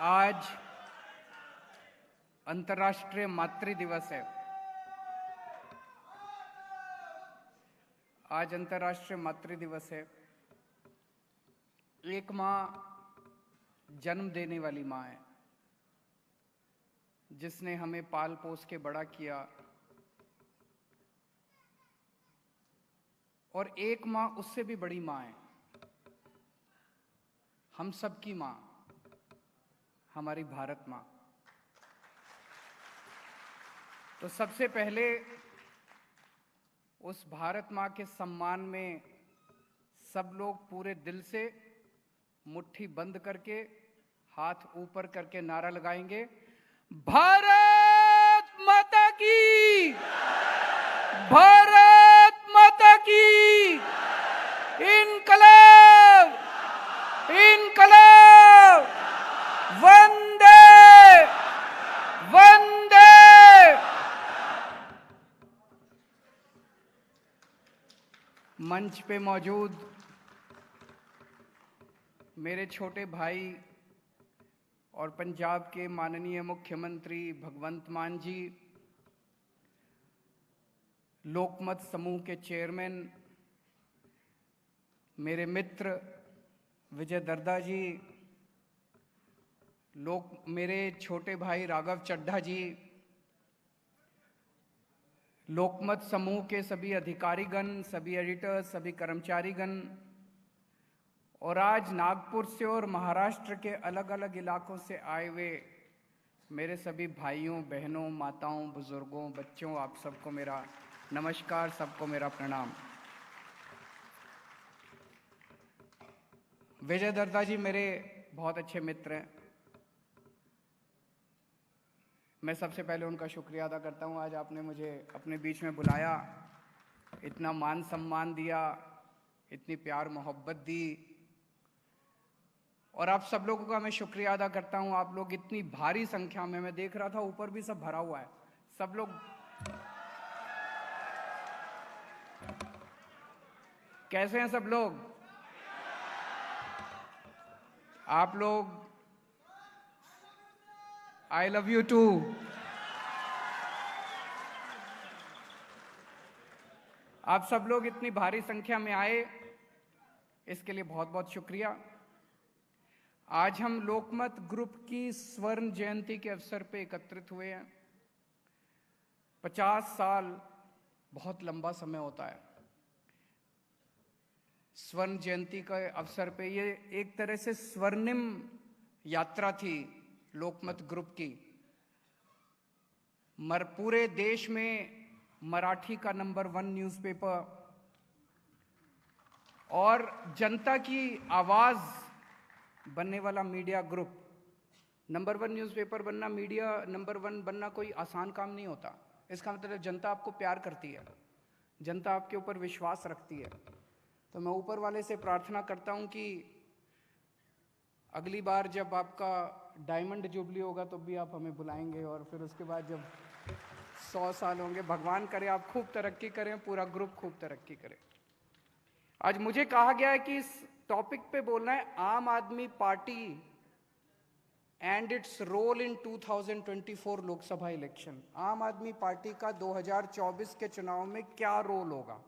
आज अंतर्राष्ट्रीय मातृ दिवस है। आज अंतर्राष्ट्रीय मातृ दिवस है। एक माँ जन्म देने वाली माँ है, जिसने हमें पाल पोस के बड़ा किया, और एक माँ उससे भी बड़ी माँ है, हम सबकी माँ, हमारी भारत माँ। तो सबसे पहले उस भारत माँ के सम्मान में सब लोग पूरे दिल से मुट्ठी बंद करके हाथ ऊपर करके नारा लगाएंगे, भारत माता की, भारत माता की, इनकलाब, इनकलाब, वंदे वंदे। मंच पे मौजूद मेरे छोटे भाई और पंजाब के माननीय मुख्यमंत्री भगवंत मान जी, लोकमत समूह के चेयरमैन मेरे मित्र विजय दर्दा जी, मेरे छोटे भाई राघव चड्ढा जी, लोकमत समूह के सभी अधिकारीगण, सभी एडिटर्स, सभी कर्मचारीगण, और आज नागपुर से और महाराष्ट्र के अलग अलग इलाकों से आए हुए मेरे सभी भाइयों, बहनों, माताओं, बुजुर्गों, बच्चों, आप सबको मेरा नमस्कार, सबको मेरा प्रणाम। विजय दर्दा जी मेरे बहुत अच्छे मित्र हैं। मैं सबसे पहले उनका शुक्रिया अदा करता हूं। आज आपने मुझे अपने बीच में बुलाया, इतना मान सम्मान दिया, इतनी प्यार मोहब्बत दी, और आप सब लोगों का मैं शुक्रिया अदा करता हूं। आप लोग इतनी भारी संख्या में, मैं देख रहा था ऊपर भी सब भरा हुआ है, सब लोग कैसे हैं सब लोग? आप लोग, आई लव यू टू। आप सब लोग इतनी भारी संख्या में आए, इसके लिए बहुत बहुत शुक्रिया। आज हम लोकमत ग्रुप की स्वर्ण जयंती के अवसर पे एकत्रित हुए हैं। 50 साल बहुत लंबा समय होता है। स्वर्ण जयंती के अवसर पे ये एक तरह से स्वर्णिम यात्रा थी लोकमत ग्रुप की। पूरे देश में मराठी का नंबर 1 न्यूज़पेपर और जनता की आवाज बनने वाला मीडिया ग्रुप। नंबर 1 न्यूज़पेपर बनना, मीडिया नंबर 1 बनना कोई आसान काम नहीं होता। इसका मतलब जनता आपको प्यार करती है, जनता आपके ऊपर विश्वास रखती है। तो मैं ऊपर वाले से प्रार्थना करता हूं कि अगली बार जब आपका डायमंड जुबली होगा तो भी आप हमें बुलाएंगे, और फिर उसके बाद जब 100 साल होंगे, भगवान करे आप खूब तरक्की करें, पूरा ग्रुप खूब तरक्की करे। आज मुझे कहा गया है कि इस टॉपिक पे बोलना है, Aam Aadmi party and its role in 2024 Lok Sabha election. Aam Aadmi party का 2024 के चुनाव में क्या रोल होगा।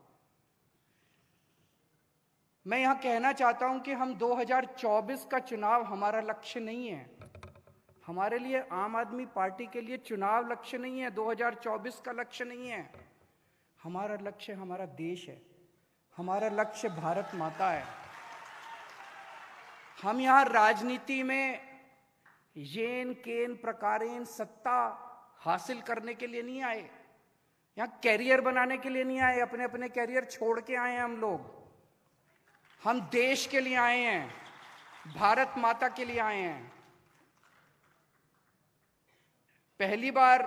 मैं यहां कहना चाहता हूं कि हम 2024 का चुनाव हमारा लक्ष्य नहीं है। हमारे लिए, आम आदमी पार्टी के लिए चुनाव लक्ष्य नहीं है, 2024 का लक्ष्य नहीं है। हमारा लक्ष्य हमारा देश है, हमारा लक्ष्य भारत माता है। हम यहां राजनीति में येन केन प्रकारेण सत्ता हासिल करने के लिए नहीं आए, यहां कैरियर बनाने के लिए नहीं आए। अपने अपने कैरियर छोड़ के आए हैं हम लोग। हम देश के लिए आए हैं, भारत माता के लिए आए हैं। पहली बार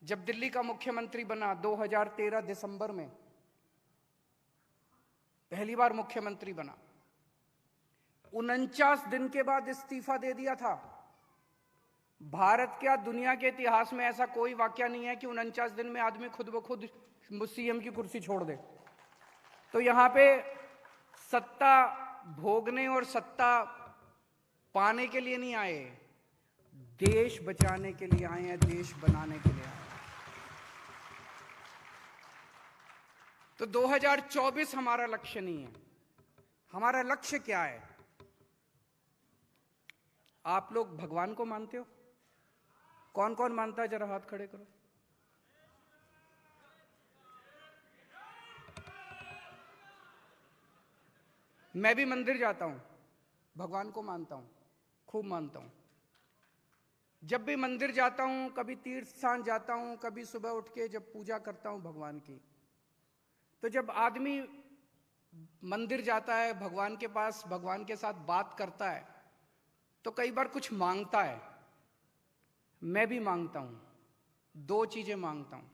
जब दिल्ली का मुख्यमंत्री बना 2013 दिसंबर में, पहली बार मुख्यमंत्री बना, 49 दिन के बाद इस्तीफा दे दिया था। भारत क्या, दुनिया के इतिहास में ऐसा कोई वाकया नहीं है कि 49 दिन में आदमी खुद ब खुद सीएम की कुर्सी छोड़ दे। तो यहां पे सत्ता भोगने और सत्ता पाने के लिए नहीं आए, देश बचाने के लिए आए हैं, देश बनाने के लिए आए हैं। तो 2024 हमारा लक्ष्य नहीं है। हमारा लक्ष्य क्या है? आप लोग भगवान को मानते हो? कौन कौन मानता है? जरा हाथ खड़े करो। मैं भी मंदिर जाता हूं, भगवान को मानता हूं, खूब मानता हूं। जब भी मंदिर जाता हूं, कभी तीर्थ स्थान जाता हूं, कभी सुबह उठ के जब पूजा करता हूं भगवान की, तो जब आदमी मंदिर जाता है, भगवान के पास, भगवान के साथ बात करता है, तो कई बार कुछ मांगता है। मैं भी मांगता हूं, दो चीजें मांगता हूं।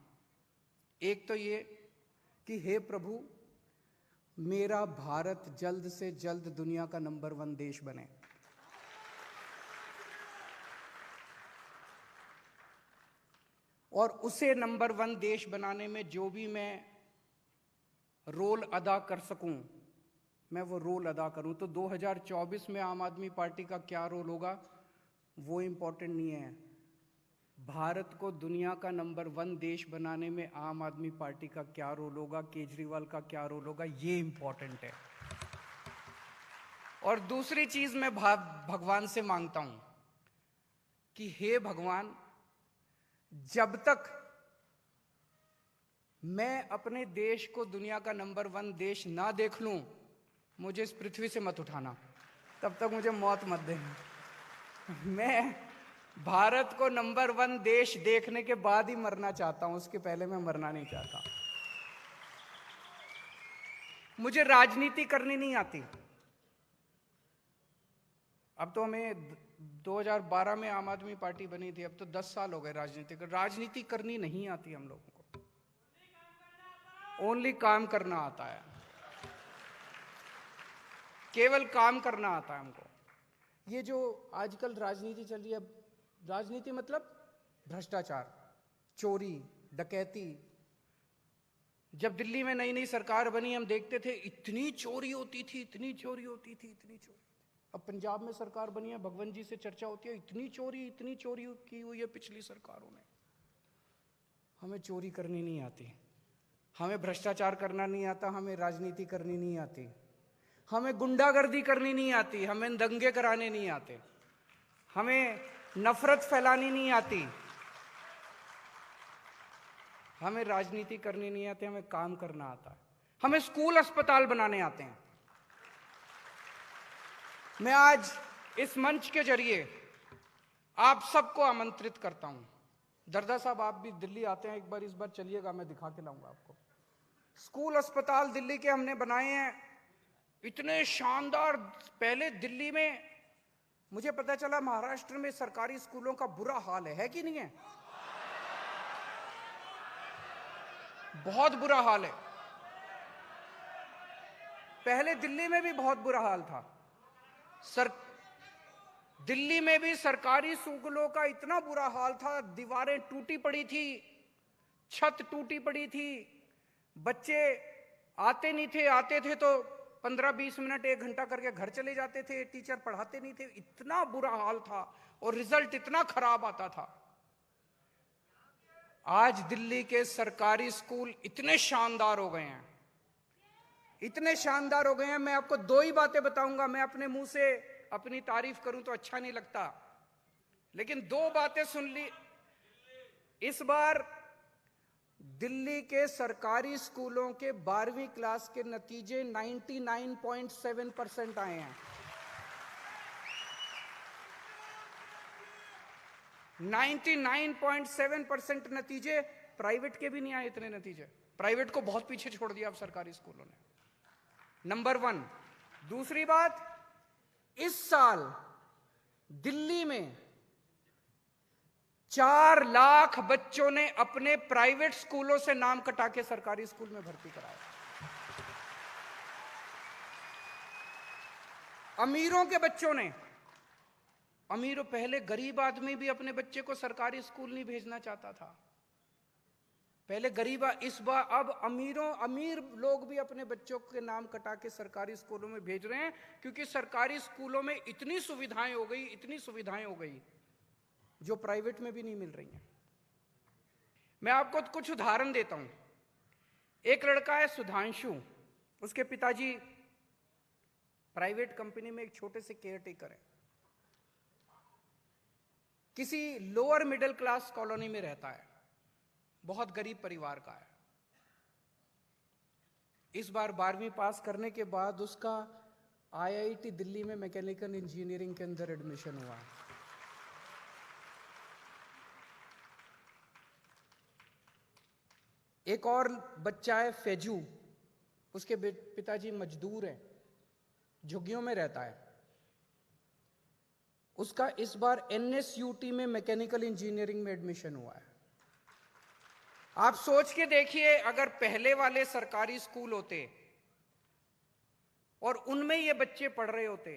एक तो ये कि हे प्रभु, मेरा भारत जल्द से जल्द दुनिया का नंबर 1 देश बने। और उसे नंबर 1 देश बनाने में जो भी मैं रोल अदा कर सकूं, मैं वो रोल अदा करूं। तो 2024 में आम आदमी पार्टी का क्या रोल होगा वो इंपॉर्टेंट नहीं है। भारत को दुनिया का नंबर 1 देश बनाने में आम आदमी पार्टी का क्या रोल होगा, केजरीवाल का क्या रोल होगा, ये इंपॉर्टेंट है। और दूसरी चीज मैं भगवान से मांगता हूं कि हे भगवान, जब तक मैं अपने देश को दुनिया का नंबर 1 देश ना देख लूं, मुझे इस पृथ्वी से मत उठाना, तब तक मुझे मौत मत देना। मैं भारत को नंबर 1 देश देखने के बाद ही मरना चाहता हूं, उसके पहले मैं मरना नहीं चाहता। मुझे राजनीति करनी नहीं आती। अब तो हमें 2012 में आम आदमी पार्टी बनी थी, अब तो 10 साल हो गए राजनीति करनी नहीं आती हम लोगों को। ओनली काम करना आता है, केवल काम करना आता है हमको। ये जो आजकल राजनीति चल रही है, राजनीति मतलब भ्रष्टाचार, चोरी, डकैती। जब दिल्ली में नई नई सरकार बनी, हम देखते थे इतनी चोरी होती थी, इतनी चोरी होती थी, इतनी चोरी। अब पंजाब में सरकार बनी है, भगवंत जी से चर्चा होती है, इतनी चोरी की हुई है पिछली सरकारों ने। हमें चोरी करनी नहीं आती, हमें भ्रष्टाचार करना नहीं आता, हमें राजनीति करनी नहीं आती, हमें गुंडागर्दी करनी नहीं आती, हमें दंगे कराने नहीं आते, हमें नफरत फैलानी नहीं आती, हमें राजनीति करनी नहीं आती, हमें काम करना आता है। हमें स्कूल अस्पताल बनाने आते हैं। मैं आज इस मंच के जरिए आप सबको आमंत्रित करता हूं। दरदा साहब, आप भी दिल्ली आते हैं, एक बार इस बार चलिएगा, मैं दिखा के लाऊंगा आपको। स्कूल अस्पताल दिल्ली के हमने बनाए हैं, इतने शानदार। पहले दिल्ली में मुझे पता चला महाराष्ट्र में सरकारी स्कूलों का बुरा हाल है कि नहीं है? बहुत बुरा हाल है। पहले दिल्ली में भी बहुत बुरा हाल था। दिल्ली में भी सरकारी स्कूलों का इतना बुरा हाल था, दीवारें टूटी पड़ी थी, छत टूटी पड़ी थी, बच्चे आते नहीं थे, आते थे तो 15-20 मिनट 1 घंटा करके घर चले जाते थे, टीचर पढ़ाते नहीं थे, इतना बुरा हाल था और रिजल्ट इतना खराब आता था। आज दिल्ली के सरकारी स्कूल इतने शानदार हो गए हैं, इतने शानदार हो गए हैं। मैं आपको 2 ही बातें बताऊंगा। मैं अपने मुंह से अपनी तारीफ करूं तो अच्छा नहीं लगता, लेकिन 2 बातें सुन ली। इस बार दिल्ली के सरकारी स्कूलों के 12वीं क्लास के नतीजे 99.7% आए हैं। 99.7% नतीजे। प्राइवेट के भी नहीं आए इतने नतीजे। प्राइवेट को बहुत पीछे छोड़ दिया अब सरकारी स्कूलों ने। नंबर 1। दूसरी बात, इस साल दिल्ली में 4 लाख बच्चों ने अपने प्राइवेट स्कूलों से नाम कटा के सरकारी स्कूल में भर्ती कराया। अमीरों के बच्चों ने, पहले गरीब आदमी भी अपने बच्चे को सरकारी स्कूल नहीं भेजना चाहता था। पहले गरीब, इस बार अब अमीर लोग भी अपने बच्चों के नाम कटा के सरकारी स्कूलों में भेज रहे हैं, क्योंकि सरकारी स्कूलों में इतनी सुविधाएं हो गई जो प्राइवेट में भी नहीं मिल रही हैं। मैं आपको कुछ उदाहरण देता हूं। एक लड़का है सुधांशु, उसके पिताजी प्राइवेट कंपनी में एक छोटे से केयरटेकर है, किसी लोअर मिडिल क्लास कॉलोनी में रहता है, बहुत गरीब परिवार का है। इस बार 12वीं पास करने के बाद उसका आईआईटी दिल्ली में मैकेनिकल इंजीनियरिंग के अंदर एडमिशन हुआ है। एक और बच्चा है फैजू, उसके पिताजी मजदूर हैं, झुग्गियों में रहता है। उसका इस बार एनएसयूटी में मैकेनिकल इंजीनियरिंग में एडमिशन हुआ है। आप सोच के देखिए, अगर पहले वाले सरकारी स्कूल होते और उनमें ये बच्चे पढ़ रहे होते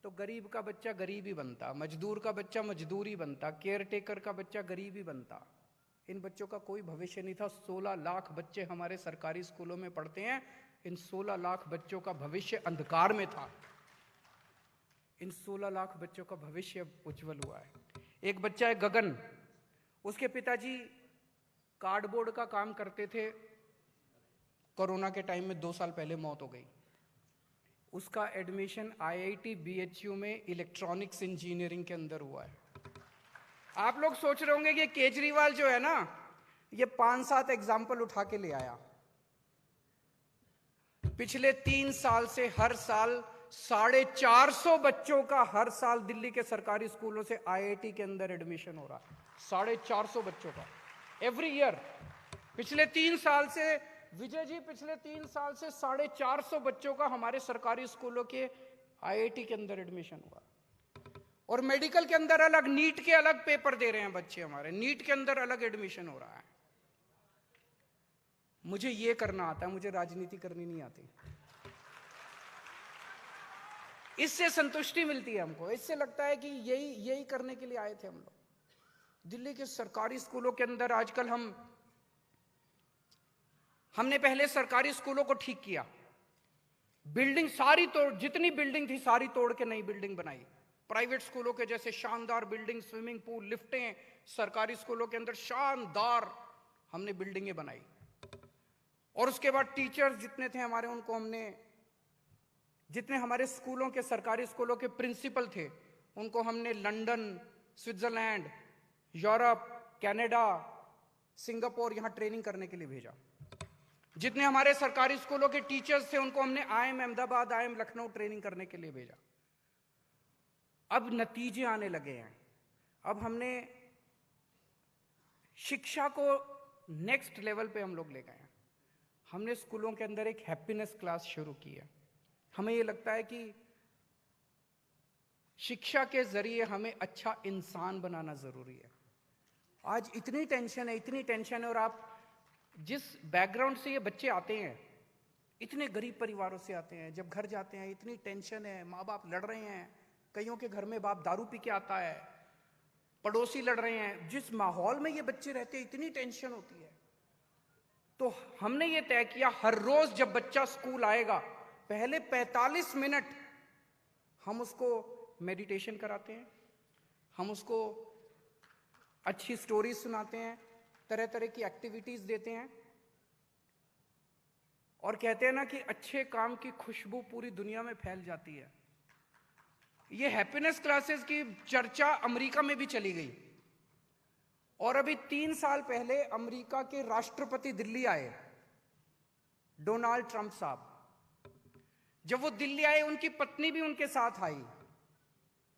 तो गरीब का बच्चा गरीब ही बनता, मजदूर का बच्चा मजदूर ही बनता, केयरटेकर का बच्चा गरीब ही बनता। इन बच्चों का कोई भविष्य नहीं था। 16 लाख बच्चे हमारे सरकारी स्कूलों में पढ़ते हैं। इन 16 लाख बच्चों का भविष्य अंधकार में था। इन 16 लाख बच्चों का भविष्य उज्जवल हुआ है। एक बच्चा है गगन, उसके पिताजी कार्डबोर्ड का काम करते थे, कोरोना के टाइम में 2 साल पहले मौत हो गई। उसका एडमिशन आईआईटी बीएचयू में इलेक्ट्रॉनिक्स इंजीनियरिंग के अंदर हुआ है। आप लोग सोच रहे होंगे कि केजरीवाल जो है ना, ये 5-7 एग्जाम्पल उठा के ले आया। पिछले 3 साल से हर साल 450 बच्चों का हर साल दिल्ली के सरकारी स्कूलों से आईआईटी के अंदर एडमिशन हो रहा है। 450 बच्चों का एवरी ईयर। पिछले 3 साल से विजय जी, पिछले 3 साल से 450 बच्चों का हमारे सरकारी स्कूलों के आईआईटी के अंदर एडमिशन हुआ। और मेडिकल के अंदर अलग, नीट के अलग पेपर दे रहे हैं बच्चे हमारे, नीट के अंदर अलग एडमिशन हो रहा है। मुझे ये करना आता है, मुझे राजनीति करनी नहीं आती। इससे संतुष्टि मिलती है हमको, इससे लगता है कि यही करने के लिए आए थे हम लोग। दिल्ली के सरकारी स्कूलों के अंदर आजकल हमने पहले सरकारी स्कूलों को ठीक किया, बिल्डिंग सारी तोड़, जितनी बिल्डिंग थी सारी तोड़ के नई बिल्डिंग बनाई। प्राइवेट स्कूलों के जैसे शानदार बिल्डिंग, स्विमिंग पूल, लिफ्टें, सरकारी स्कूलों के अंदर शानदार हमने बिल्डिंगें बनाई। और उसके बाद टीचर्स जितने थे हमारे, उनको हमने, जितने हमारे स्कूलों के, सरकारी स्कूलों के प्रिंसिपल थे, उनको हमने London, Switzerland, Europe, Canada, Singapore यहां ट्रेनिंग करने के लिए भेजा। जितने हमारे सरकारी स्कूलों के टीचर्स थे, उनको हमने IIM Ahmedabad, IIM Lucknow training करने के लिए भेजा। अब नतीजे आने लगे हैं। अब हमने शिक्षा को नेक्स्ट लेवल पे हम लोग ले गए हैं। हमने स्कूलों के अंदर एक हैप्पीनेस क्लास शुरू की है। हमें ये लगता है कि शिक्षा के जरिए हमें अच्छा इंसान बनाना जरूरी है। आज इतनी टेंशन है, और आप जिस बैकग्राउंड से ये बच्चे आते हैं, इतने गरीब परिवारों से आते हैं, जब घर जाते हैं इतनी टेंशन है, माँ बाप लड़ रहे हैं, कईयों के घर में बाप दारू पी के आता है, पड़ोसी लड़ रहे हैं। जिस माहौल में ये बच्चे रहते हैं इतनी टेंशन होती है। तो हमने ये तय किया, हर रोज जब बच्चा स्कूल आएगा, पहले 45 मिनट हम उसको मेडिटेशन कराते हैं, हम उसको अच्छी स्टोरीज सुनाते हैं, तरह तरह की एक्टिविटीज देते हैं, और कहते हैं ना कि अच्छे काम की खुशबू पूरी दुनिया में फैल जाती है। ये हैप्पीनेस क्लासेस की चर्चा अमेरिका में भी चली गई। और अभी 3 साल पहले अमेरिका के राष्ट्रपति दिल्ली आए, डोनाल्ड ट्रंप साहब। जब वो दिल्ली आए, उनकी पत्नी भी उनके साथ आई,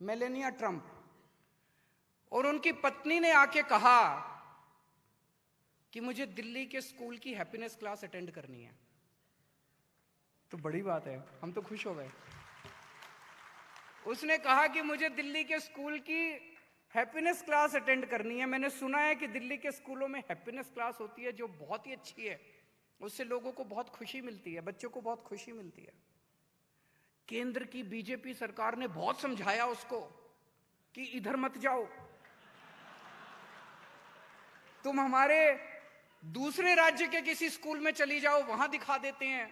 मेलेनिया ट्रंप। और उनकी पत्नी ने आके कहा कि मुझे दिल्ली के स्कूल की हैप्पीनेस क्लास अटेंड करनी है। तो बड़ी बात है, हम तो खुश हो गए। उसने कहा कि मुझे दिल्ली के स्कूल की हैप्पीनेस क्लास अटेंड करनी है। मैंने सुना है कि दिल्ली के स्कूलों में हैप्पीनेस क्लास होती है जो बहुत ही अच्छी है, उससे लोगों को बहुत खुशी मिलती है, बच्चों को बहुत खुशी मिलती है। केंद्र की बीजेपी सरकार ने बहुत समझाया उसको कि इधर मत जाओ, तुम हमारे दूसरे राज्य के किसी स्कूल में चली जाओ, वहां दिखा देते हैं।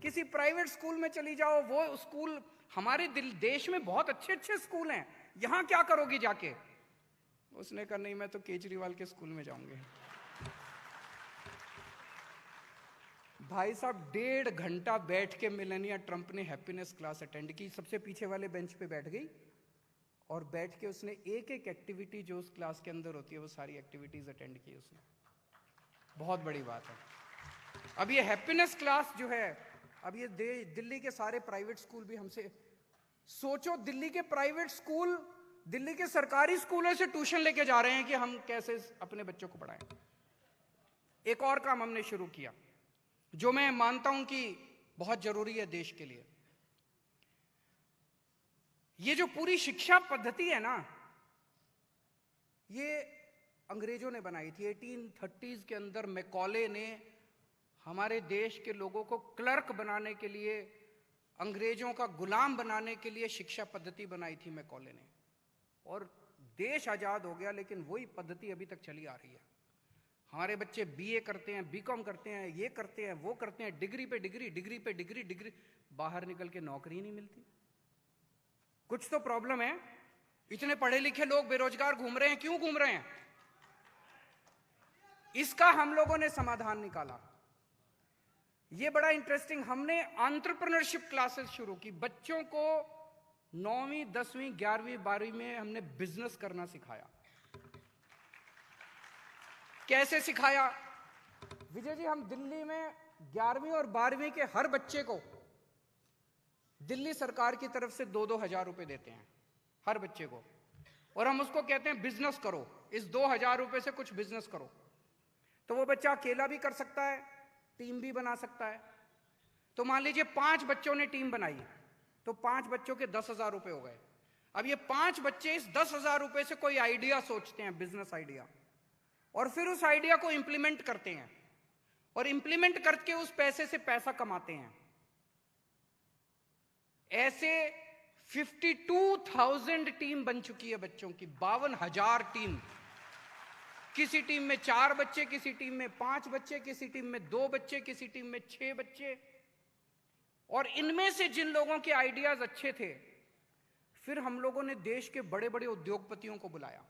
किसी प्राइवेट स्कूल में चली जाओ, वो स्कूल, हमारे देश में बहुत अच्छे अच्छे स्कूल हैं, यहां क्या करोगी जाके? उसने कहा नहीं, मैं तो केजरीवाल के स्कूल में जाऊंगी। भाई साहब 1.5 घंटा बैठ के मेलानिया ट्रंप ने हैप्पीनेस क्लास अटेंड की, सबसे पीछे वाले बेंच पे बैठ गई और बैठ के उसने एक एक एक्टिविटी जो उस क्लास के अंदर होती है वो सारी एक्टिविटीज अटेंड की उसने। बहुत बड़ी बात है। अब ये हैप्पीनेस क्लास जो है, अब ये दिल्ली के सारे प्राइवेट स्कूल भी हमसे, सोचो दिल्ली के प्राइवेट स्कूल दिल्ली के सरकारी स्कूलों से ट्यूशन लेके जा रहे हैं कि हम कैसे अपने बच्चों को पढ़ाएं। एक और काम हमने शुरू किया जो मैं मानता हूं कि बहुत जरूरी है देश के लिए। ये जो पूरी शिक्षा पद्धति है ना, ये अंग्रेजों ने बनाई थी। 1830s के अंदर मैकॉले ने हमारे देश के लोगों को क्लर्क बनाने के लिए, अंग्रेजों का गुलाम बनाने के लिए शिक्षा पद्धति बनाई थी मैकॉले ने। और देश आजाद हो गया, लेकिन वही पद्धति अभी तक चली आ रही है। हमारे बच्चे बीए करते हैं, बीकॉम करते हैं, ये करते हैं, वो करते हैं, डिग्री पे डिग्री, डिग्री पे डिग्री, डिग्री, बाहर निकल के नौकरी नहीं मिलती। कुछ तो प्रॉब्लम है। इतने पढ़े लिखे लोग बेरोजगार घूम रहे हैं, क्यों घूम रहे हैं? इसका हम लोगों ने समाधान निकाला। ये बड़ा इंटरेस्टिंग, हमने एंटरप्रेन्योरशिप क्लासेस शुरू की। बच्चों को 9वीं 10वीं 11वीं 12वीं में हमने बिजनेस करना सिखाया। कैसे सिखाया? विजय जी, हम दिल्ली में 11वीं और 12वीं के हर बच्चे को दिल्ली सरकार की तरफ से 2-2 हजार रुपए देते हैं हर बच्चे को, और हम उसको कहते हैं बिजनेस करो, इस 2,000 रुपए से कुछ बिजनेस करो। तो वो बच्चा अकेला भी कर सकता है, टीम भी बना सकता है। तो मान लीजिए 5 बच्चों ने टीम बनाई, तो 5 बच्चों के 10,000 रुपए हो गए। अब ये 5 बच्चे इस 10,000 रुपए से कोई आइडिया सोचते हैं, बिजनेस आइडिया, और फिर उस आइडिया को इंप्लीमेंट करते हैं, और इंप्लीमेंट करके उस पैसे से पैसा कमाते हैं। ऐसे 52,000 टीम बन चुकी है बच्चों की, 52,000 टीम। किसी टीम में 4 बच्चे, किसी टीम में 5 बच्चे, किसी टीम में 2 बच्चे, किसी टीम में 6 बच्चे। और इनमें से जिन लोगों के आइडियाज अच्छे थे, फिर हम लोगों ने देश के बड़े बड़े उद्योगपतियों को बुलाया,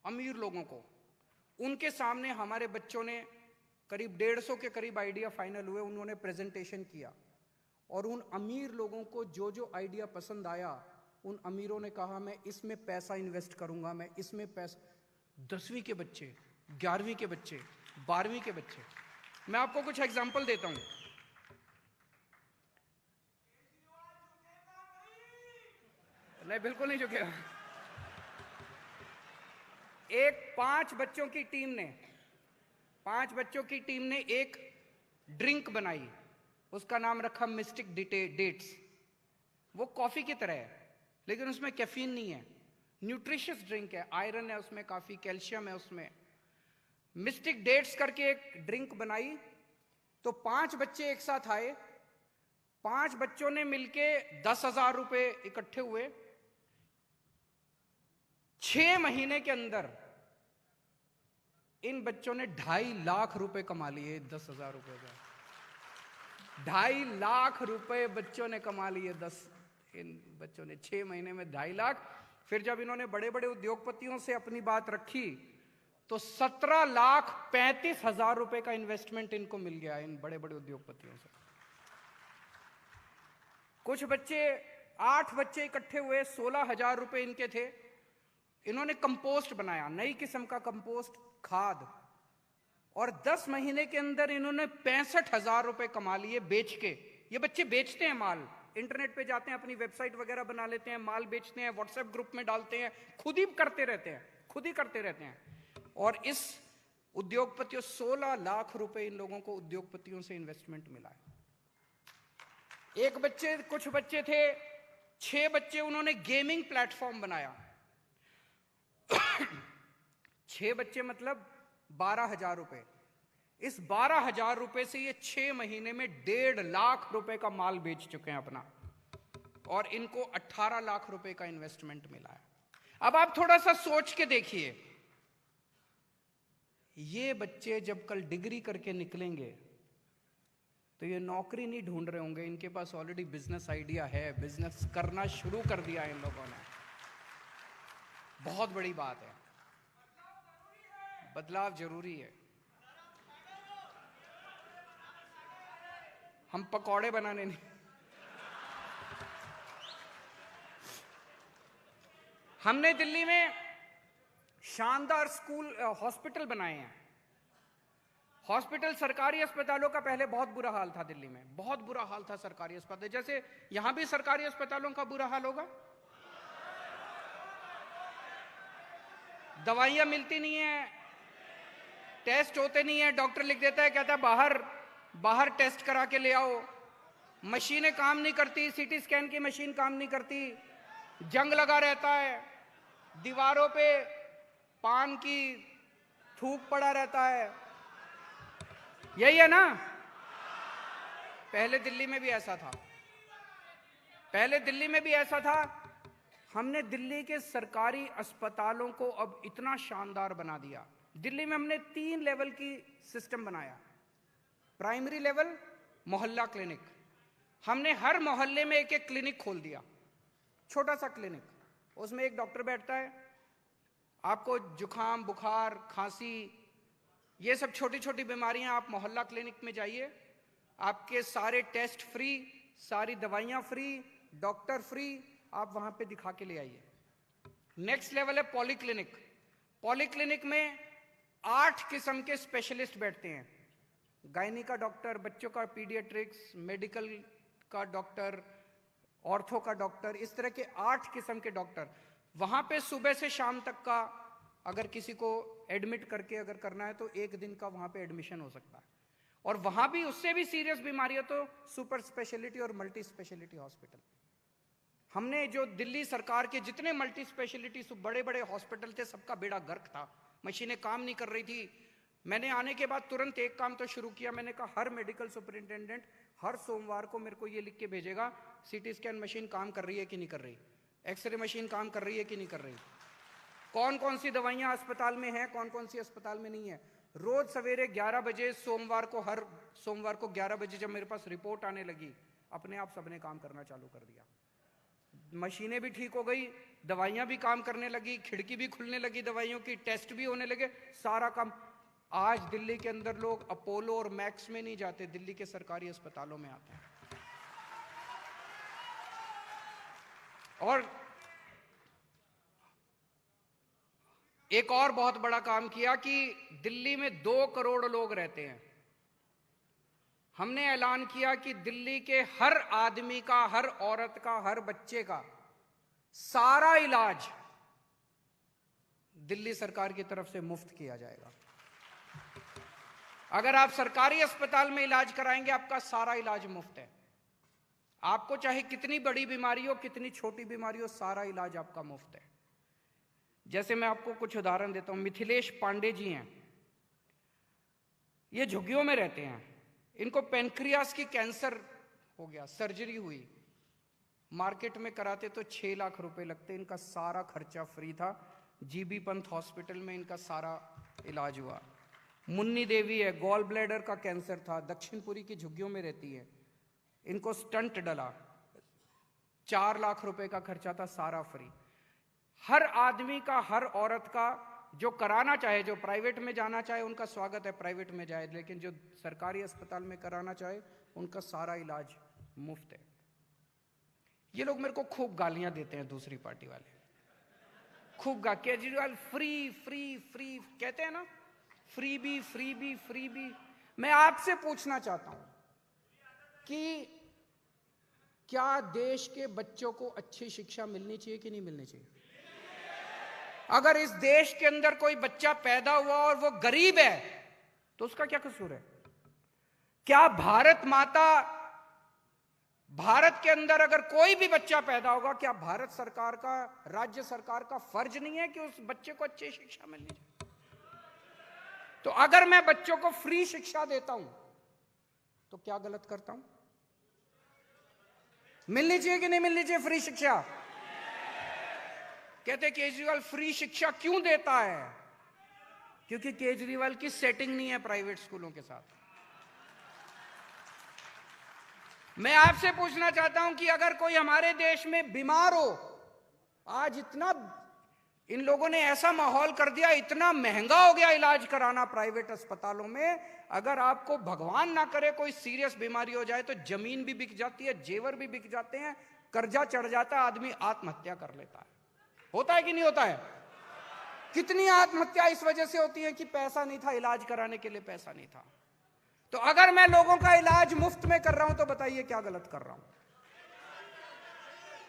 अमीर लोगों को। उनके सामने हमारे बच्चों ने करीब 150 के करीब आइडिया फाइनल हुए, उन्होंने प्रेजेंटेशन किया, और उन अमीर लोगों को जो जो आइडिया पसंद आया, उन अमीरों ने कहा मैं इसमें पैसा इन्वेस्ट करूंगा, मैं इसमें पैसा। 10वीं के बच्चे, 11वीं के बच्चे, 12वीं के बच्चे। मैं आपको कुछ एग्जाम्पल देता हूं। नहीं, बिल्कुल नहीं झुकेगा। एक 5 बच्चों की टीम ने एक ड्रिंक बनाई, उसका नाम रखा मिस्टिक डेट्स। वो कॉफी की तरह है, लेकिन उसमें कैफीन नहीं है, न्यूट्रिशियस ड्रिंक है, आयरन है उसमें, काफी कैल्शियम है उसमें। मिस्टिक डेट्स करके एक ड्रिंक बनाई। तो 5 बच्चे एक साथ आए, 5 बच्चों ने मिलके 10,000 रुपए इकट्ठे हुए। 6 महीने के अंदर इन बच्चों ने 2.5 लाख रुपए कमा लिए। 10,000 रुपए का 2.5 लाख रुपए बच्चों ने कमा लिए। इन बच्चों ने 6 महीने में 2.5 लाख। फिर जब इन्होंने बड़े बड़े उद्योगपतियों से अपनी बात रखी, तो 17,35,000 रुपए का इन्वेस्टमेंट इनको मिल गया, इन बड़े बड़े उद्योगपतियों से। कुछ बच्चे, 8 बच्चे इकट्ठे हुए, 16,000 रुपए इनके थे। इन्होंने कंपोस्ट बनाया, नई किस्म का कंपोस्ट, खाद, और 10 महीने के अंदर इन्होंने 65,000 रुपए कमा लिए बेच के। ये बच्चे बेचते हैं माल, इंटरनेट पे जाते हैं, अपनी वेबसाइट वगैरह बना लेते हैं, माल बेचते हैं, व्हाट्सएप ग्रुप में डालते हैं, खुद ही करते रहते हैं। और इस उद्योगपतियों 16 लाख रुपए इन लोगों को उद्योगपतियों से इन्वेस्टमेंट मिला है। कुछ बच्चे थे, 6 बच्चे, उन्होंने गेमिंग प्लेटफॉर्म बनाया। 6 बच्चे मतलब 12,000 रुपए। इस 12,000 रुपए से ये 6 महीने में 1.5 लाख रुपए का माल बेच चुके हैं अपना, और इनको 18 लाख रुपए का इन्वेस्टमेंट मिला है। अब आप थोड़ा सा सोच के देखिए, ये बच्चे जब कल डिग्री करके निकलेंगे तो ये नौकरी नहीं ढूंढ रहे होंगे, इनके पास ऑलरेडी बिजनेस आइडिया है, बिजनेस करना शुरू कर दिया इन लोगों ने। बहुत बड़ी बात है, बदलाव जरूरी है। हम पकौड़े बनाने नहीं, हमने दिल्ली में शानदार स्कूल हॉस्पिटल बनाए हैं। हॉस्पिटल, सरकारी अस्पतालों का पहले बहुत बुरा हाल था दिल्ली में, बहुत बुरा हाल था सरकारी अस्पताल, जैसे यहां भी सरकारी अस्पतालों का बुरा हाल होगा। दवाइयां मिलती नहीं है, टेस्ट होते नहीं है, डॉक्टर लिख देता है, कहता है बाहर टेस्ट करा के ले आओ। मशीनें काम नहीं करती, सीटी स्कैन की मशीन काम नहीं करती, जंग लगा रहता है, दीवारों पे पान की थूक पड़ा रहता है। यही है ना? पहले दिल्ली में भी ऐसा था, पहले दिल्ली में भी ऐसा था। हमने दिल्ली के सरकारी अस्पतालों को अब इतना शानदार बना दिया। दिल्ली में हमने 3 लेवल की सिस्टम बनाया। प्राइमरी लेवल मोहल्ला क्लिनिक, हमने हर मोहल्ले में एक एक क्लिनिक खोल दिया, छोटा सा क्लिनिक, उसमें एक डॉक्टर बैठता है। आपको जुखाम, बुखार, खांसी, ये सब छोटी छोटी बीमारियां, आप मोहल्ला क्लिनिक में जाइए, आपके सारे टेस्ट फ्री, सारी दवाइयां फ्री, डॉक्टर फ्री, आप वहां पे दिखा के ले आइए। नेक्स्ट लेवल है पॉलीक्लिनिक। पॉलीक्लिनिक में 8 किस्म के स्पेशलिस्ट बैठते हैं, गायनी का डॉक्टर, बच्चों का पीडियाट्रिक्स, मेडिकल का डॉक्टर, ऑर्थो का डॉक्टर, इस तरह के 8 किस्म के डॉक्टर। वहां पे सुबह से शाम तक का, अगर किसी को एडमिट करके अगर करना है तो 1 दिन का वहां पे एडमिशन हो सकता है। और वहां भी उससे भी सीरियस बीमारी है तो सुपर स्पेशलिटी और मल्टी स्पेशलिटी हॉस्पिटल। हमने जो दिल्ली सरकार के जितने मल्टी स्पेशलिटी बड़े बड़े हॉस्पिटल थे, सबका बेड़ा गर्क था, मशीनें काम नहीं कर रही थी। मैंने आने के बाद तुरंत एक काम तो शुरू किया, मैंने कहा हर मेडिकल सुपरिंटेंडेंट हर सोमवार को मेरे को ये लिख के भेजेगा, सीटी स्कैन मशीन काम कर रही है कि नहीं कर रही, एक्सरे मशीन काम कर रही है कि नहीं कर रही, कौन कौन सी दवाइयां अस्पताल में हैं, कौन कौन सी अस्पताल में नहीं है। रोज सवेरे 11 बजे सोमवार को, हर सोमवार को 11 बजे जब मेरे पास रिपोर्ट आने लगी, अपने आप सबने काम करना चालू कर दिया। मशीनें भी ठीक हो गई, दवाइयां भी काम करने लगी, खिड़की भी खुलने लगी दवाइयों की, टेस्ट भी होने लगे, सारा काम। आज दिल्ली के अंदर लोग अपोलो और मैक्स में नहीं जाते, दिल्ली के सरकारी अस्पतालों में आते हैं। और एक और बहुत बड़ा काम किया कि दिल्ली में 2 करोड़ लोग रहते हैं। हमने ऐलान किया कि दिल्ली के हर आदमी का, हर औरत का, हर बच्चे का सारा इलाज दिल्ली सरकार की तरफ से मुफ्त किया जाएगा। अगर आप सरकारी अस्पताल में इलाज कराएंगे, आपका सारा इलाज मुफ्त है। आपको चाहे कितनी बड़ी बीमारी हो, कितनी छोटी बीमारी हो, सारा इलाज आपका मुफ्त है। जैसे मैं आपको कुछ उदाहरण देता हूं। मिथिलेश पांडे जी हैं, ये झुग्गियों में रहते हैं, इनको पेनक्रियास की कैंसर हो गया, सर्जरी हुई, मार्केट में कराते तो 6 लाख रुपए लगते, इनका सारा खर्चा फ्री था। जीबी पंत हॉस्पिटल में इनका सारा इलाज हुआ। मुन्नी देवी है, गॉल ब्लैडर का कैंसर था, दक्षिणपुरी की झुग्गियों में रहती है, इनको स्टंट डला, 4 लाख रुपए का खर्चा था, सारा फ्री। हर आदमी का, हर औरत का जो कराना चाहे, जो प्राइवेट में जाना चाहे उनका स्वागत है, प्राइवेट में जाए, लेकिन जो सरकारी अस्पताल में कराना चाहे उनका सारा इलाज मुफ्त है। ये लोग मेरे को खूब गालियां देते हैं, दूसरी पार्टी वाले खूब केजरीवाल फ्री फ्री फ्री कहते हैं ना, फ्री भी फ्री भी फ्री भी। मैं आपसे पूछना चाहता हूं कि क्या देश के बच्चों को अच्छी शिक्षा मिलनी चाहिए कि नहीं मिलनी चाहिए? अगर इस देश के अंदर कोई बच्चा पैदा हुआ और वो गरीब है तो उसका क्या कसूर है? क्या भारत माता, भारत के अंदर अगर कोई भी बच्चा पैदा होगा, क्या भारत सरकार का, राज्य सरकार का फर्ज नहीं है कि उस बच्चे को अच्छी शिक्षा मिलनी चाहिए? तो अगर मैं बच्चों को फ्री शिक्षा देता हूं तो क्या गलत करता हूं? मिलनी चाहिए कि नहीं मिलनी चाहिए फ्री शिक्षा? कहते केजरीवाल फ्री शिक्षा क्यों देता है? क्योंकि केजरीवाल की सेटिंग नहीं है प्राइवेट स्कूलों के साथ। मैं आपसे पूछना चाहता हूं कि अगर कोई हमारे देश में बीमार हो, आज इतना इन लोगों ने ऐसा माहौल कर दिया, इतना महंगा हो गया इलाज कराना प्राइवेट अस्पतालों में, अगर आपको भगवान ना करे कोई सीरियस बीमारी हो जाए तो जमीन भी बिक जाती है, जेवर भी बिक जाते हैं, कर्जा चढ़ जाता है, आदमी आत्महत्या कर लेता है। होता है कि नहीं होता है? कितनी आत्महत्या इस वजह से होती है कि पैसा नहीं था, इलाज कराने के लिए पैसा नहीं था। तो अगर मैं लोगों का इलाज मुफ्त में कर रहा हूं तो बताइए क्या गलत कर रहा हूं?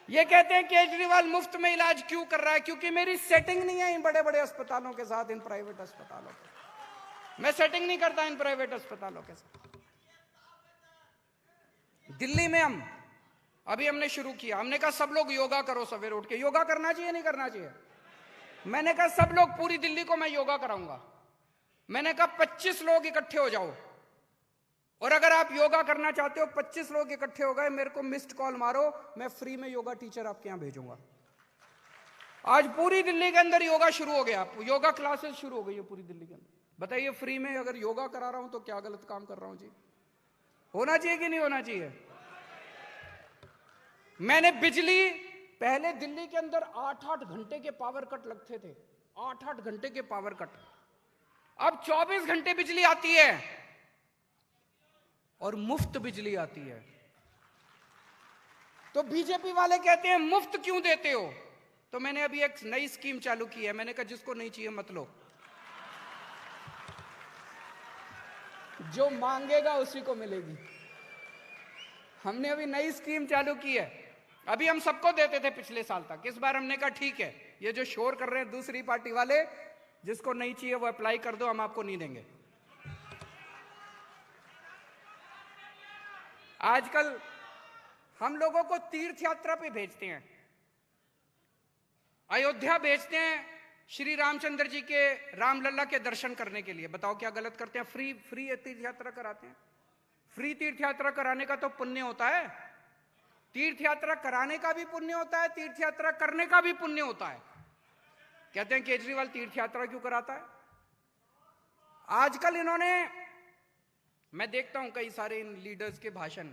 ये कहते हैं केजरीवाल मुफ्त में इलाज क्यों कर रहा है? क्योंकि मेरी सेटिंग नहीं है इन बड़े बड़े अस्पतालों के साथ, इन प्राइवेट अस्पतालों के। मैं सेटिंग नहीं करता इन प्राइवेट अस्पतालों के साथ। दिल्ली में अभी हमने शुरू किया, हमने कहा सब लोग योगा करो, सवेरे उठ के। योगा करना चाहिए नहीं करना चाहिए? मैंने कहा सब लोग, पूरी दिल्ली को मैं योगा कराऊंगा। मैंने कहा 25 लोग इकट्ठे हो जाओ, और अगर आप योगा करना चाहते हो, 25 लोग इकट्ठे हो गए, मेरे को मिस्ड कॉल मारो, मैं फ्री में योगा टीचर आपके यहां भेजूंगा। आज पूरी दिल्ली के अंदर योगा शुरू हो गया, योगा क्लासेस शुरू हो गई है पूरी दिल्ली के अंदर। बताइए, फ्री में अगर योगा करा रहा हूं तो क्या गलत काम कर रहा हूं जी? होना चाहिए कि नहीं होना चाहिए? मैंने बिजली, पहले दिल्ली के अंदर 8-8 घंटे के पावर कट लगते थे, 8-8 घंटे के पावर कट। अब 24 घंटे बिजली आती है और मुफ्त बिजली आती है। तो बीजेपी वाले कहते हैं मुफ्त क्यों देते हो? तो मैंने अभी एक नई स्कीम चालू की है। मैंने कहा जिसको नहीं चाहिए मत लो, जो मांगेगा उसी को मिलेगी। हमने अभी नई स्कीम चालू की है। अभी हम सबको देते थे पिछले साल तक, इस बार हमने कहा ठीक है, ये जो शोर कर रहे हैं दूसरी पार्टी वाले, जिसको नहीं चाहिए वो अप्लाई कर दो, हम आपको नहीं देंगे। आजकल हम लोगों को तीर्थ यात्रा पे भेजते हैं, अयोध्या भेजते हैं श्री रामचंद्र जी के, रामलला के दर्शन करने के लिए। बताओ क्या गलत करते हैं? फ्री तीर्थ यात्रा कराते हैं। फ्री तीर्थ यात्रा कराने का तो पुण्य होता है, तीर्थ यात्रा कराने का भी पुण्य होता है, तीर्थ यात्रा करने का भी पुण्य होता है। कहते हैं केजरीवाल तीर्थ यात्रा क्यों कराता है? आजकल इन्होंने, मैं देखता हूं कई सारे इन लीडर्स के भाषण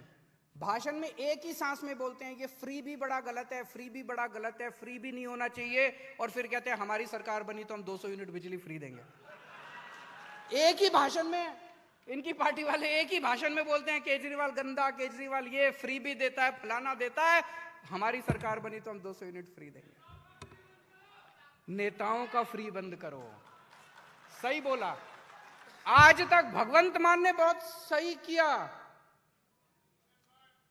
में एक ही सांस में बोलते हैं कि फ्री भी बड़ा गलत है, फ्री भी बड़ा गलत है, फ्री भी नहीं होना चाहिए, और फिर कहते हैं हमारी सरकार बनी तो हम 200 यूनिट बिजली फ्री देंगे। एक ही भाषण में इनकी पार्टी वाले एक ही भाषण में बोलते हैं केजरीवाल गंदा, केजरीवाल ये फ्री भी देता है, फलाना देता है, हमारी सरकार बनी तो हम 200 यूनिट फ्री देंगे। नेताओं का फ्री बंद करो। सही बोला, आज तक भगवंत मान ने बहुत सही किया।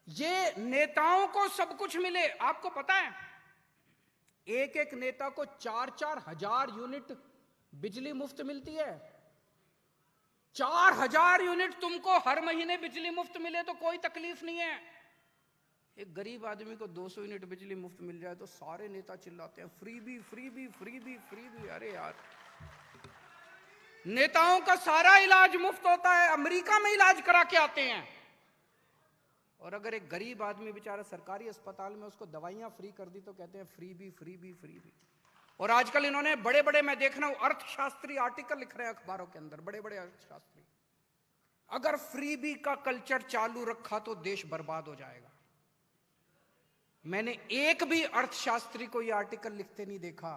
ये नेताओं को सब कुछ मिले। आपको पता है एक एक नेता को 4-4 हजार यूनिट बिजली मुफ्त मिलती है। 4,000 यूनिट तुमको हर महीने बिजली मुफ्त मिले तो कोई तकलीफ नहीं है। एक गरीब आदमी को 200 यूनिट बिजली मुफ्त मिल जाए तो सारे नेता चिल्लाते हैं फ्री भी, फ्री भी, फ्री भी, फ्री भी। अरे यार, नेताओं का सारा इलाज मुफ्त होता है, अमेरिका में इलाज करा के आते हैं, और अगर एक गरीब आदमी बेचारा सरकारी अस्पताल में उसको दवाइयां फ्री कर दी तो कहते हैं फ्री भी, फ्री भी, फ्री भी। और आजकल इन्होंने बड़े बड़े, मैं देख रहा हूं, अर्थशास्त्री आर्टिकल लिख रहे हैं अखबारों के अंदर, बड़े बड़े अर्थशास्त्री, अगर फ्री बी का कल्चर चालू रखा तो देश बर्बाद हो जाएगा। मैंने एक भी अर्थशास्त्री को यह आर्टिकल लिखते नहीं देखा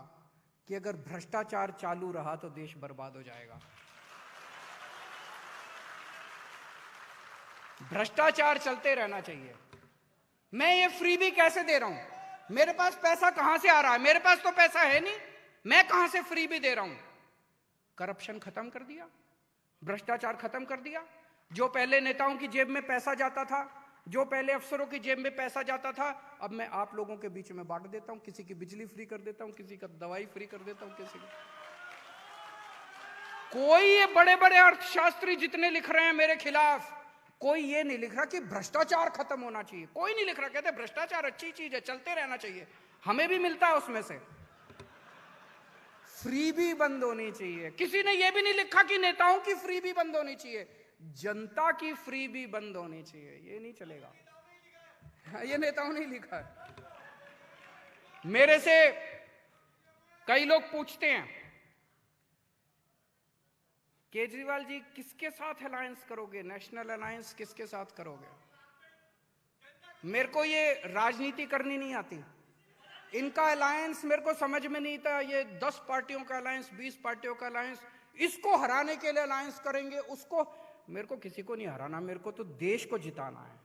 कि अगर भ्रष्टाचार चालू रहा तो देश बर्बाद हो जाएगा। भ्रष्टाचार चलते रहना चाहिए। मैं ये फ्री बी कैसे दे रहा हूं? मेरे पास पैसा कहां से आ रहा है? मेरे पास तो पैसा है नहीं, मैं कहां से फ्री बी दे रहा हूं? करप्शन खत्म कर दिया, भ्रष्टाचार खत्म कर दिया। जो पहले नेताओं की जेब में पैसा जाता था, जो पहले अफसरों की जेब में पैसा जाता था, अब मैं आप लोगों के बीच में बांट देता हूं। किसी की बिजली फ्री कर देता हूं, किसी का दवाई फ्री कर देता हूं, किसी की। कोई ये बड़े बड़े अर्थशास्त्री जितने लिख रहे हैं मेरे खिलाफ, कोई ये नहीं लिख रहा कि भ्रष्टाचार खत्म होना चाहिए, कोई नहीं लिख रहा। कहते भ्रष्टाचार अच्छी चीज है, चलते रहना चाहिए, हमें भी मिलता है उसमें से। फ्री भी बंद होनी चाहिए। किसी ने यह भी नहीं लिखा कि नेताओं की फ्री भी बंद होनी चाहिए, जनता की फ्री भी बंद होनी चाहिए। ये नहीं चलेगा, ये नेताओं ने लिखा है। मेरे से कई लोग पूछते हैं केजरीवाल जी किसके साथ अलायंस करोगे? नेशनल अलायंस किसके साथ करोगे? मेरे को ये राजनीति करनी नहीं आती। इनका अलायंस मेरे को समझ में नहीं था। ये 10 पार्टियों का अलायंस, 20 पार्टियों का अलायंस, इसको हराने के लिए अलायंस करेंगे, उसको। मेरे को किसी को नहीं हराना, मेरे को तो देश को जिताना है।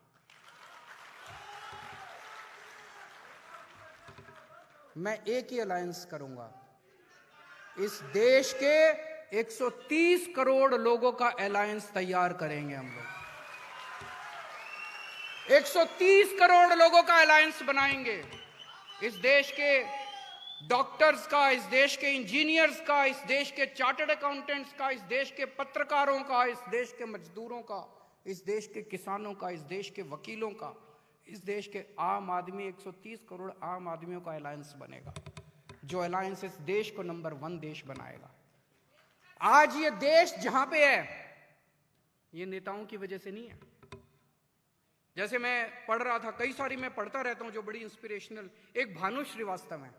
मैं एक ही अलायंस करूंगा। इस देश के 130 करोड़ लोगों का अलायंस तैयार करेंगे हम लोग। 130 करोड़ लोगों का अलायंस बनाएंगे। इस देश के डॉक्टर्स का, इस देश के इंजीनियर्स का, इस देश के चार्टर्ड अकाउंटेंट्स का, इस देश के पत्रकारों का, इस देश के मजदूरों का, इस देश के किसानों का, इस देश के वकीलों का, इस देश के आम आदमी, 130 करोड़ आम आदमियों का अलायंस बनेगा, जो अलायंस इस देश को नंबर 1 देश बनाएगा। आज ये देश जहां पे है, ये नेताओं की वजह से नहीं है। जैसे मैं पढ़ रहा था, कई सारी मैं पढ़ता रहता हूं जो बड़ी इंस्पिरेशनल। एक भानु श्रीवास्तव है,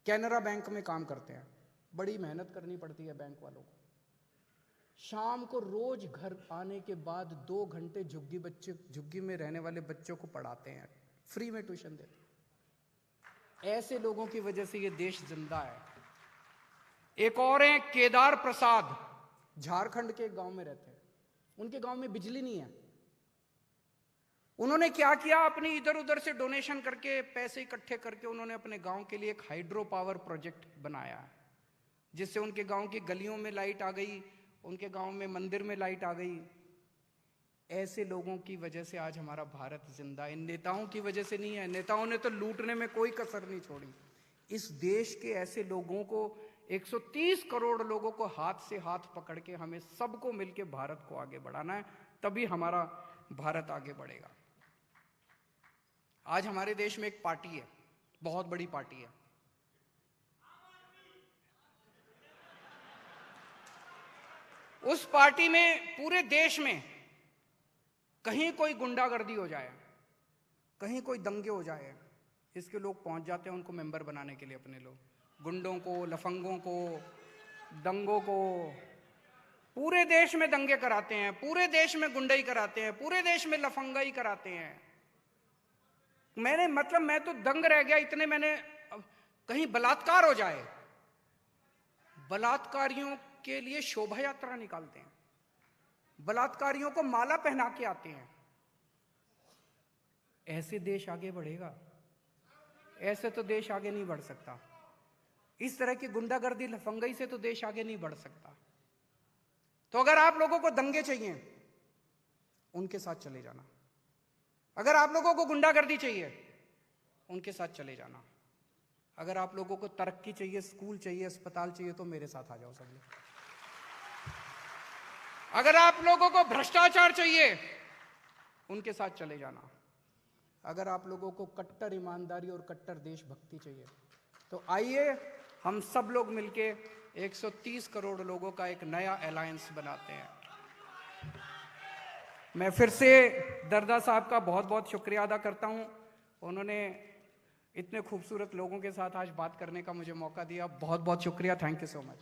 कैनरा बैंक में काम करते हैं। बड़ी मेहनत करनी पड़ती है बैंक वालों को। शाम को रोज घर आने के बाद 2 घंटे झुग्गी में रहने वाले बच्चों को पढ़ाते हैं, फ्री में ट्यूशन देते हैं। ऐसे लोगों की वजह से ये देश जिंदा है। एक और हैं केदार प्रसाद, झारखंड के एक गांव में रहते हैं। उनके गांव में बिजली नहीं है। उन्होंने क्या किया, अपनी इधर उधर से डोनेशन करके, पैसे इकट्ठे करके उन्होंने अपने गांव के लिए एक हाइड्रो पावर प्रोजेक्ट बनाया है, जिससे उनके गांव की गलियों में लाइट आ गई, उनके गांव में मंदिर में लाइट आ गई। ऐसे लोगों की वजह से आज हमारा भारत जिंदा है। इन नेताओं की वजह से नहीं है। नेताओं ने तो लूटने में कोई कसर नहीं छोड़ी। इस देश के ऐसे लोगों को, 130 करोड़ लोगों को हाथ से हाथ पकड़ के हमें सबको मिलकर भारत को आगे बढ़ाना है, तभी हमारा भारत आगे बढ़ेगा। आज हमारे देश में एक पार्टी है, बहुत बड़ी पार्टी है। उस पार्टी में पूरे देश में कहीं कोई गुंडागर्दी हो जाए, कहीं कोई दंगे हो जाए, इसके लोग पहुंच जाते हैं उनको मेंबर बनाने के लिए। अपने लोग गुंडों को, लफंगों को, दंगों को पूरे देश में दंगे कराते हैं, पूरे देश में गुंडाई कराते हैं, पूरे देश में लफंगाई कराते हैं। मैं तो दंग रह गया इतने। कहीं बलात्कार हो जाए, बलात्कारियों के लिए शोभा यात्रा निकालते हैं, बलात्कारियों को माला पहना के आते हैं। ऐसे देश आगे बढ़ेगा? ऐसे तो देश आगे नहीं बढ़ सकता। इस तरह की गुंडागर्दी, लफंगाई से तो देश आगे नहीं बढ़ सकता। तो अगर आप लोगों को दंगे चाहिए, उनके साथ चले जाना। अगर आप लोगों को गुंडागर्दी चाहिए, उनके साथ चले जाना। अगर आप लोगों को तरक्की चाहिए, स्कूल चाहिए, अस्पताल चाहिए, तो मेरे साथ आ जाओ सब लोग। अगर आप लोगों को भ्रष्टाचार चाहिए, उनके साथ चले जाना। अगर आप लोगों को कट्टर ईमानदारी और कट्टर देशभक्ति चाहिए, तो आइए हम सब लोग मिलके 130 करोड़ लोगों का एक नया अलायंस बनाते हैं। मैं फिर से दरदा साहब का बहुत बहुत शुक्रिया अदा करता हूं। उन्होंने इतने खूबसूरत लोगों के साथ आज बात करने का मुझे मौका दिया। बहुत बहुत शुक्रिया। Thank you so much.